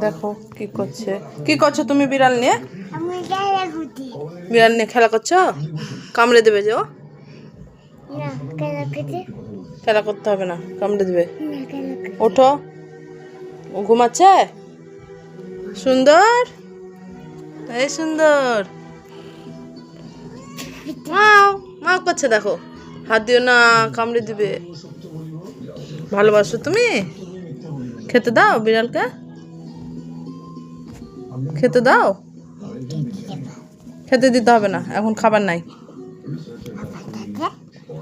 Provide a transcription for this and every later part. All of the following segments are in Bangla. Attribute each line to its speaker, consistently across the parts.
Speaker 1: দেখো কি করছো তুমি বিড়াল নিয়ে? বিড়াল নিয়ে খেলা করছো? কামড়ে দেবে যে ও? খেলা করতে হবে না, কামড়ে দেবে। ওঠো, ও ঘুমাচ্ছে। সুন্দর, এই সুন্দর মাও মাও করছে, দেখো। হাত দিও না, কামড়ে দিবে। ভালোবাসো তুমি? খেতে দাও বিড়ালকে, খেতে দাও। খেতে দিতে হবে না, এখন খাবার নাই,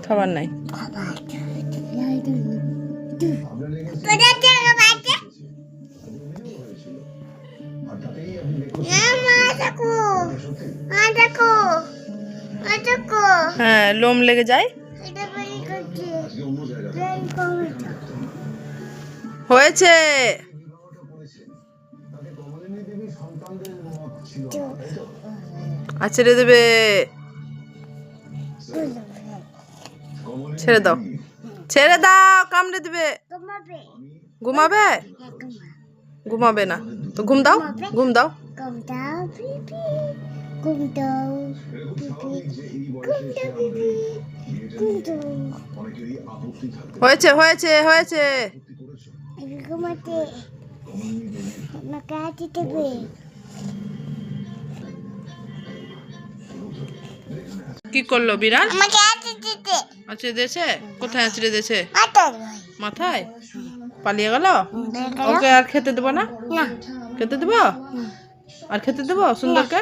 Speaker 1: খাবার নাই। হ্যাঁ, লোম লেগে যায়। হয়েছে, আর ছেড়ে দেবে। ছেড়ে দাও, ছেড়ে দাও, কামড়ে দিবে। ঘুমাবে? ঘুমাবে না তো ঘুম দাও, ঘুম দাও। হয়েছে হয়েছে হয়েছে। কি করলো বিড়াল? আঁচড়ে দিয়েছে? কোথায় আঁচড়ে দিয়েছে? মাথায়। পালিয়ে গেল? ওকে আর খেতে দেবো না? খেতে দেবো? আর খেতে দেবো সুন্দরকে?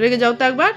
Speaker 1: রেগে যাও তো একবার।